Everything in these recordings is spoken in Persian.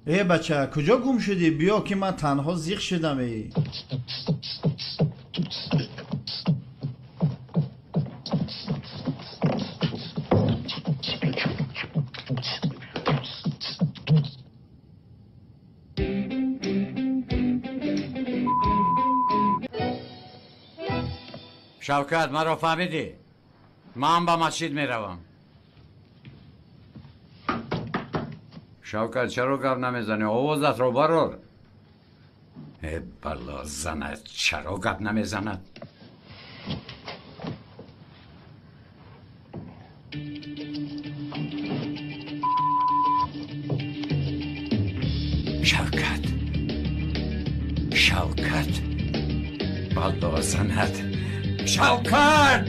ای بچه کجا گم شدی؟ بیا که من تنها زیغ شدم. ای شوکت مرا فهمیدی؟ من با مسجد میروم. شوکت چرا گپ نمیزنی؟ آوازت رو برار. ای بلا زند چرا گپ نمیزند؟ شوکت شوکت بلا زند شوکت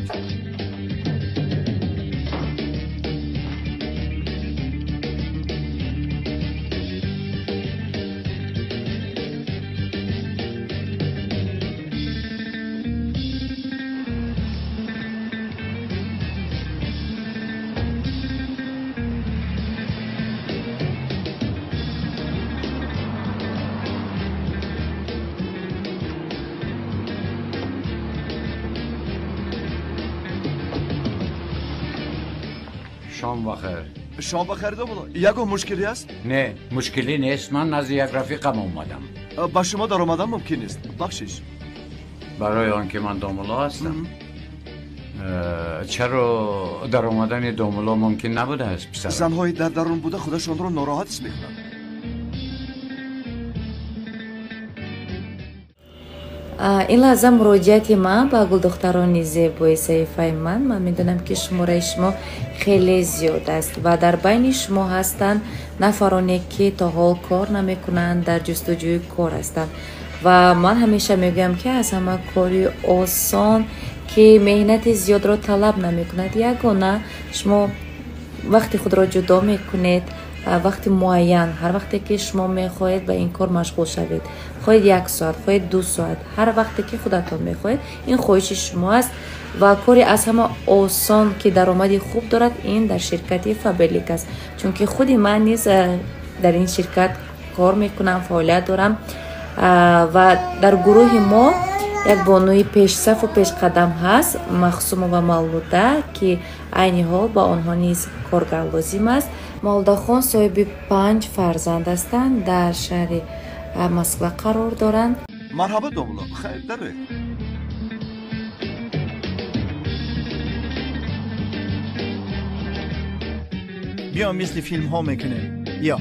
شام بخیر. شام بخیر دوملو. یکو مشکلی است؟ نه مشکلی نیست. من نزد یک رفیقم اومدم. با شما در اومدن ممکن است. بخشش. برای آنکه من دوملا هستم. چرا در اومدن دوملا ممکن نبوده است پسر؟ زنهای در درون بوده خودشان رو ناراحت است میکنند. این لحظه مراجعت من با گلدختران زیبای صحیفه من میدونم که شماره شما خیلی زیاد است و در بین شما هستند نفرانی که تا حال کار نمیکنند، در جستجوی کار هستند و من همیشه میگم که از همه کاری آسان که مهنت زیاد را طلب نمیکند یگانه شما وقتی خود را جدا میکنید، وقتی معین، هر وقتی که شما میخواهید به این کار مشغول شوید، خواهید 1 ساعت، خواهید 2 ساعت، هر وقتی که خودتان میخواهید، این خواهش شما است و کاری از همه آسان که درآمدی خوب دارد این در شرکت فابریک است. چون که خودی من نیز در این شرکت کار میکنم، فعالیت دارم و در گروه ما یک بانوی پیش صف و پیش قدم هست، مخصوم و مولوده که عین حال با آنها نیز کارگر لازم است. مولوده خان صاحب 5 فرزند هستند، در شهر مسکو قرار دارند. مرحبا دوملو. خیر داره. بیا مثل فیلم ها میکنیم. یا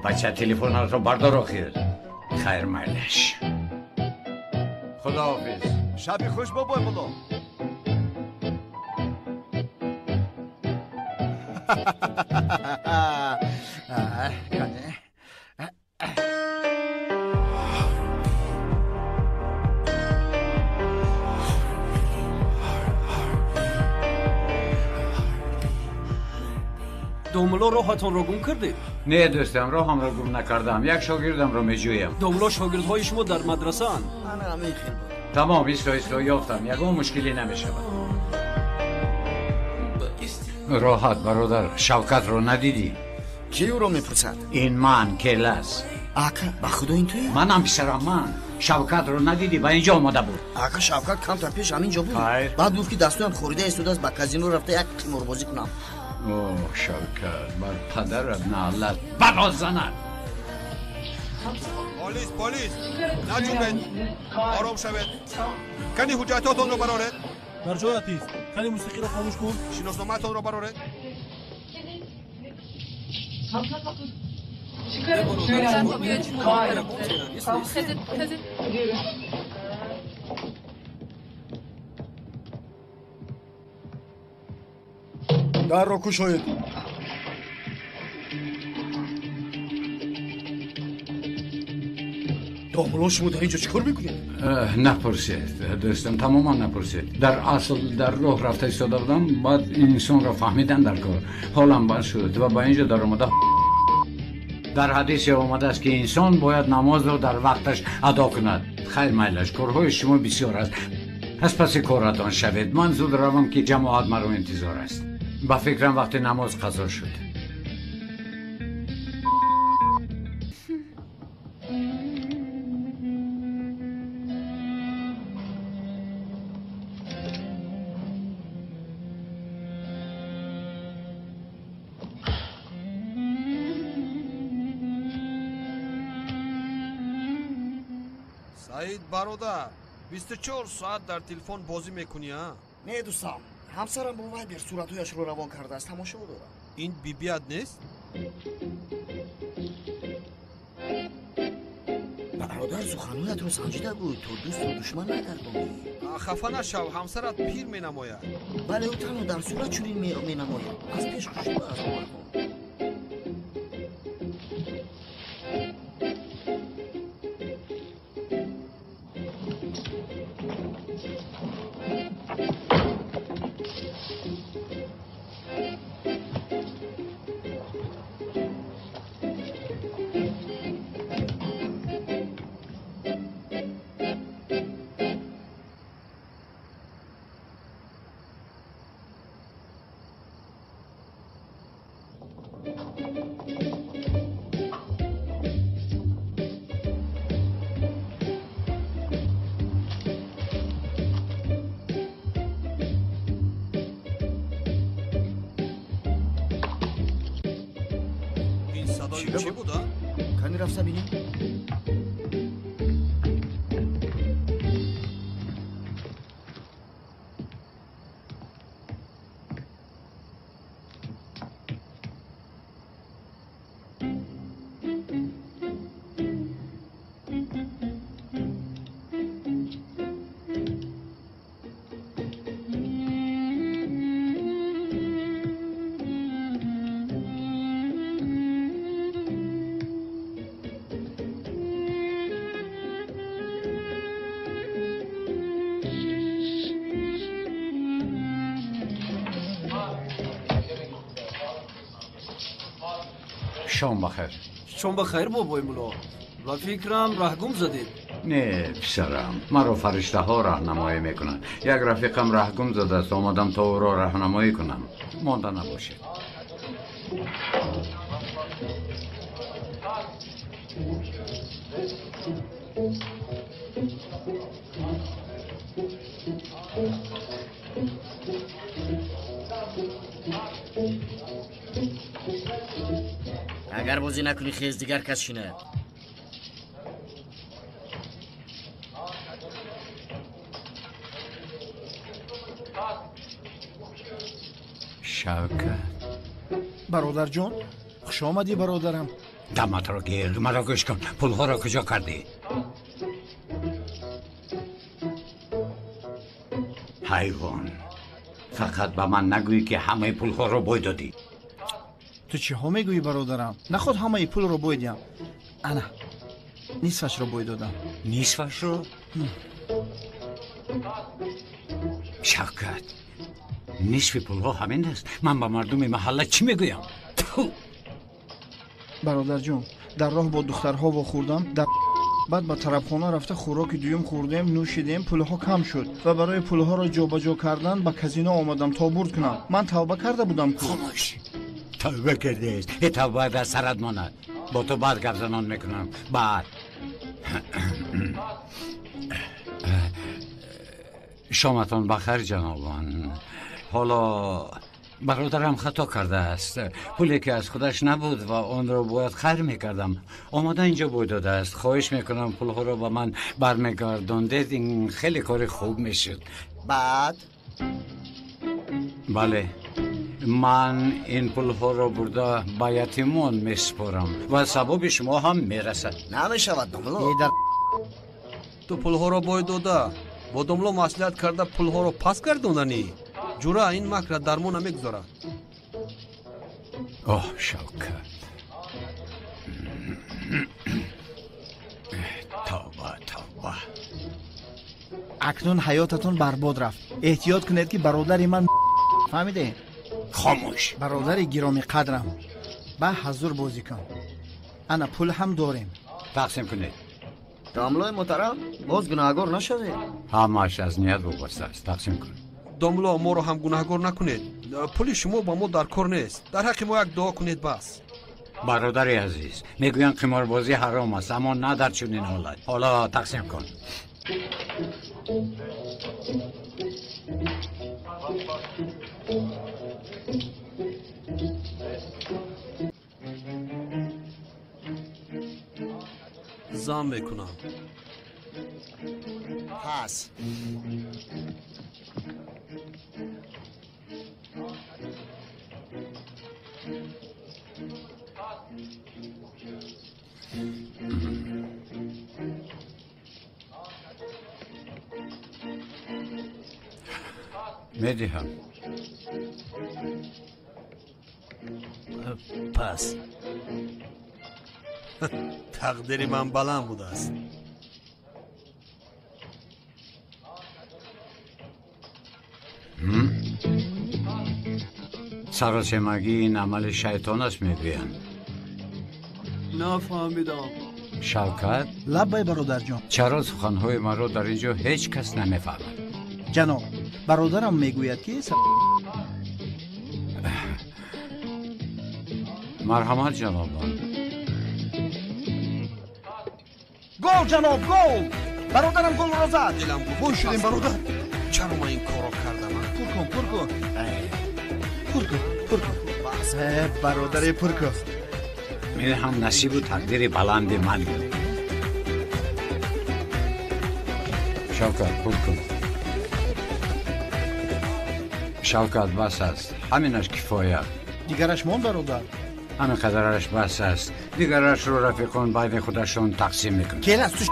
بچه تلفن رو بردار آخیر. خیر مالش. خداحافظ. شبی خوش بابا مولو. دوملو راهتان را گم کردید؟ نه دوستم راهم را گم نکردم. یک شاگردم را میجویم. دوملو شاگردهای شما در مدرسه اند؟ تمام ایستا یافتم. یگان مشکلی نمیشه. راحت برادر. شوکت رو ندیدی؟ کی او رو میپرسد؟ این من کلاس. آقا با خدا این توی؟ منم پسرم من. شوکت رو ندیدی؟ با اینجا آمده بود. آقا شوکت کم تا پیش همینجا بود. بعد گفت که دستویم خوریده ایستاده است، با کازینو رفته یک قمار بازی کنم. اوه شوکت بر پدرت نعلت بلا زند. پلیس نجوبید. آرام شوید. کنی حجتاتون رو برارید. در جایتی است. کنی موسیقی را خاموش کن. شناسنامه‌تان رو برارید. дарро кушоед. домло шумо дар инҷо чӣ кор мекунед? نپرسید دوستم تماما نپرسید در اصل در راه رفته ایستاده بودم بعد این انسان را فهمیدن در کار حالم بد شد و با اینجا در آمده در حدیث آمده است که انسان باید نماز را در وقتش ادا کند خیر میلش کارهای شما بسیار است از پس کارتان شوید من زود روم که جماعت مرا انتظار است با فکرم وقت نماز قضا شد саид бародар 24 соат дар телефон бозӣ мекунӣ а? не дӯстам ҳамсарам бо вайбер суратҳояшро равон кардааст тамошо дорам. ин бибият нест? бародар суханҳоятро санҷида гӯй то дӯсту душман нагардонӣ. хафа нашав ҳамсарат пир менамояд. бале ӯ танҳо дар сурат чунин менамояд. аз пеш хушуда аст бовар кун. чӣ буд а? кани рафта бинем. شام بخیر شام بخیر بابای ملا و فکرم رهگم زدید نه پسرم مرا فرشته ها راهنمایی میکنن یک رفیقم رهگم زده است آمدم تا او را راهنمایی کنم مانده نباشید агар бозӣ накунӣ хез дигар кас шинад. شوکت бародарҷон хуш омадӣ бародарам. دمت را گیر مرا گوش کن پولها را کجا کردی؟ حیوان فقط به من نگویی که همه پولها را بای دادی ту чиҳо мегӯӣ бародарам? наход ҳамаи пулро бой диҳам. ана нисфашро бой додам. نصفش رو؟ شوکت نصف پولها همین است من به مردم محله چی میگویم؟ бародарҷон дар роҳ бо духтарҳо вохӯрдам баъд ба тарабхона рафта хӯроки дуюм хӯрдем нӯшидем пулҳо кам шуд ва барои пулҳоро ҷобаҷо кардан ба казино омадам то бурд кунам. ман тавба карда будам ку. خاموش توبه کرده است این توبه در سرت ماند با تو بعد گپ زنان میکنم بعد شامتان بخیر جنابان حالا برادرم خطا کرده است پولی که از خودش نبود و آن را باید خیر میکردم آمده اینجا بوی داده است خواهش میکنم پولها را به من برمیگرداندید این خیلی کار خوب میشد بعد بله من این پولها را برده به یتیمان میسپارم و ثواب شما هم میرسد намешавад домло. ту пулҳоро бой дода бо домло маслиҳат карда пулҳоро пас гардонанӣ ҷура ин макра дармо намегузорад. اوه شوکت توبه توبه اکنون حیاتتون برباد رفت. احتیاط کنید که برادر من فهمیده؟ خاموش. برادر گرامی قدرم. با حضور بازی کن. انا پول هم داریم. تقسیم کنید. داملای محترم باز گناهگار نشده. همش از نیت وابسته است. تقسیم کن. داملا ما رو هم گناهگار نکنید. پول شما با ما در کار نیست. در حق ما یک دعا کنید بس. برادر عزیز میگوین قماربازی حرام است اما نه در چنین حالت. حالا تقسیم کن. زام میکنم. پس میدهم. پس تقدیر من بلند بوده است. سراسیمگی این عمل شیطان است میگویند. نفهمیدم. شوکت لبای برادر جان. چرا سخنهای ما رو در اینجا هیچ کس نمیفهمد؟ جناب برادرم میگوید که مرحمت جنابان. گل جناب گل. برادرم گل را زد. دلم گفت شدیم برادر. چرا ما این کارو کردم؟ پر کن. بس برادر پر کن. میدهم نصیب و تقدیر بلند من بود. شوکت پر کن. شوکت بس است. همینش کفایت. دیگرش مون برادر. همین قدرش بس است. دیگرش رو رفیقان بین خودشون تقسیم میکنن. کیل از تو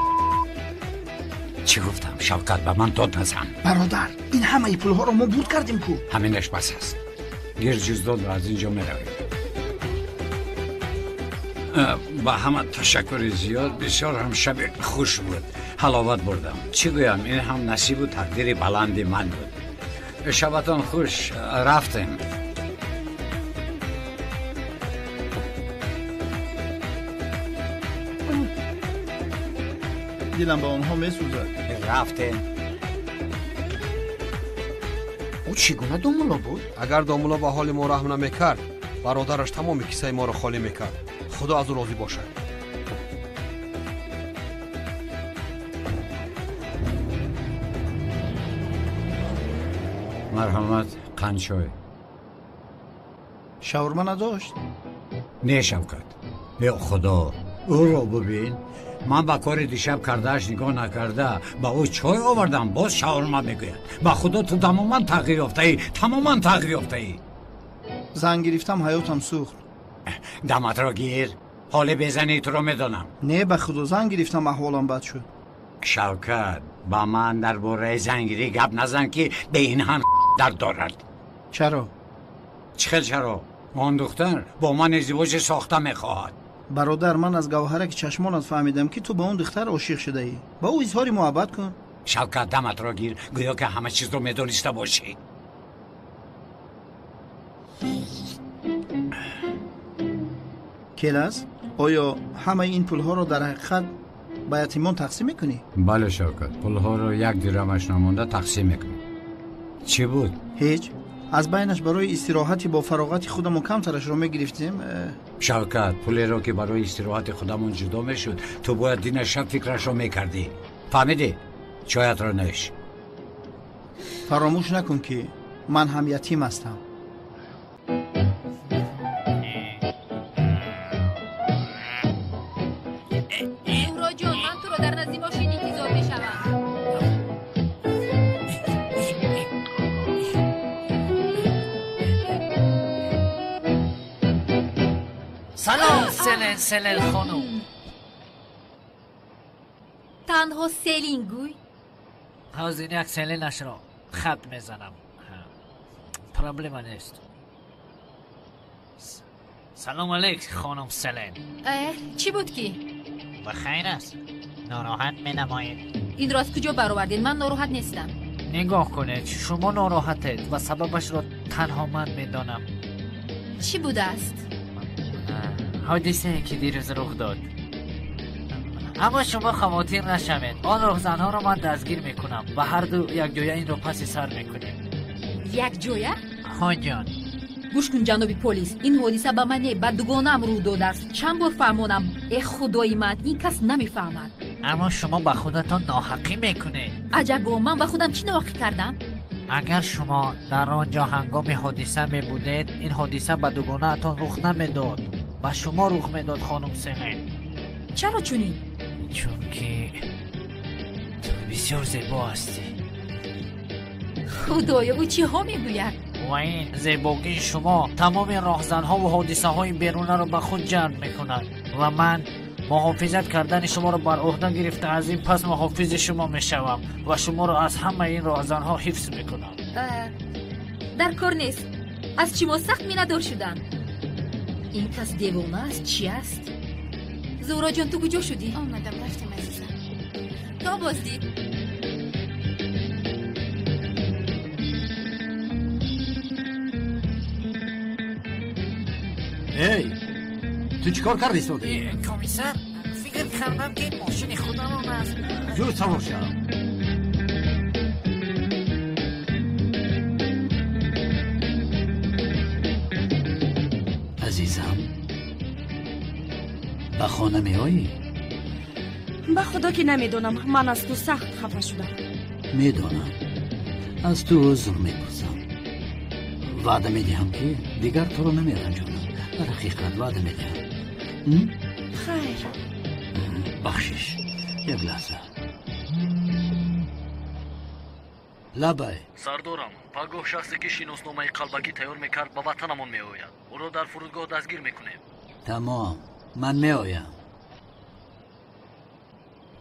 چی گفتم؟ شوکت به من داد نزن. برادر این همه پول ها رو ما بود کردیم کو. همینش بس است. گیر جزدان رو از اینجا میرویم. با همه تشکر زیاد. بسیار هم شب خوش بود. حلاوت بردم. چی گویم؟ این هم نصیب و تقدیر بلند من بود. شبتان خوش. رفتیم. دلم با اونها میسوزد. رفتیم. او چگونه داملا بود؟ اگر داملا با حال ما رحم نمیکرد برادرش تمام کیسه ما رو خالی میکرد. خدا از او راضی باشه. مرحمت قنچوی. شاورما نداشت. نه شوکت. یا خدا او رو ببین. من با کار دیشب کردهش نگاه نکرده با او چای آوردم باز شاورما میگوید. با خدا تو تماما تغییر یافته ای. تماما تغییر یافته ای. زنگ گرفتم حیاتم سوخت. دمت را گیر. حال بزنی تو رو میدانم. نه به خدا زنگ گرفتم احوالم بد شد. شوکت با من درباره زنگیری گپ نزن که به این هم در دارد. چرا؟ چرا؟ آن دختر با من ازدواج ساخته میخواهد. برادر من از گوهرک چشمانت فهمیدم که تو با اون دختر عاشق شده ای. با او اظهار محبت کن. شوکت دمت را گیر. گویا که همه چیز رو میدونسته باشی. کلاس آیا همه این پول ها رو در حقیقت با یتیمان تقسیم میکنی؟ بله شوکت. پول ها رو یک درمش نمونده تقسیم میکنی. چی بود؟ هیچ. از بینش برای استراحتی با فراغت خودمون کمترش رو میگرفتیم. شوکت پولی رو که برای استراحت خودمون جدا میشد تو باید دین شب فکرش رو میکردی. فهمیدی؟ چایت رو نوش. فراموش نکن که من هم یتیم هستم. سورا جان من تو رو در نزدی ماشین انتظار میشوم. سلام سلن خانم. تنها سلین گوی؟ حاضر یک سلنش را خط میزنم. پرابلم نیست. سلام علیک خانم سلن. چی بود کی؟ بخیر است. ناراحت می نمایید. این را از کجا برآوردین؟ من ناراحت نیستم. نگاه کنید شما ناراحتید و سببش را تنها من میدانم. چی بوده است؟ حادثه که دیروز رخ داد. اما شما خواطر نشوید. آن راهزنها را من دستگیر میکنم و هر دو یک جایه این را پس سر میکنیم. یک جایه؟ ها جان. گوش کن جناب پلیس، این حادثه به من نه، به دوگانه‌ام رو داده است. چند بار فرمانم ای خدای من، این کس نمیفهمد. اما شما به خودتان ناحقی میکنید. عجبا، من به خودم چی ناحقی کردم؟ اگر شما در آنجا هنگام حادثه می بودید این حادثه به دوگانه اتان رخ نمیداد. به شما رخ میداد خانم سلن. چرا چونین؟ چون که تو بسیار زیبا هستی. خدایا او چی ها میگوید؟ و این زیباگی شما تمام راهزنها و حادثه های بیرونه رو به خود جلب میکند و من محافظت کردن شما رو بر عهده گرفته از این پس محافظ شما میشوم و شما رو از همه این راهزنها حفظ میکنم. در کار نیست. از چی ما سخت میندار شدن؟ این کس دیوانه است؟ چی است؟ زورا جان تو کجا شدی؟ آمدم رفتیم عزیزم. تا بازدید. ای تو چیکار کردی سودی؟ کمیسر فکر کردم که این ماشین خودم است. زود سوار شو. عزیزم به خانه می آیی؟ به خدا که نمیدونم، من از تو سخت خفه شدم. میدونم از تو عذر میپرسم. وعده میدهم که دیگر تو رو نمیرنجانم. در حقیقت وعده میدهم. خیر. بخشش یک لحظه. لبای سردارم پگاه شخصی که شناسنامه قلبکی تیار میکرد به وطنمون میآید. او را در فرودگاه دستگیر میکنیم. تمام من میآیم.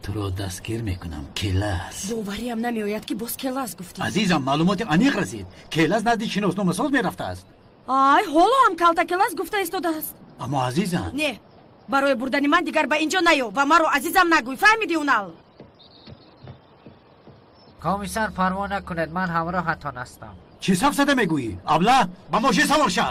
تو رو دستگیر میکنم. کلاس باوریم نمیآید که باز کلاس گفتی. عزیزم معلومات انیق رسید. کلاس نزدیک شناسنامه ساز میرفته است. آی حالا هم کالتا کلاس گفته ایستاده است. اما عزیزم نه، برای بردن من دیگر به اینجا نیو و مرا عزیزم نگوی. فهمیدی اونال؟ کمیسر پروا نکنید، من همراهتان هستم. چی سب زده میگویی؟ ابله با ماشین سوار شو.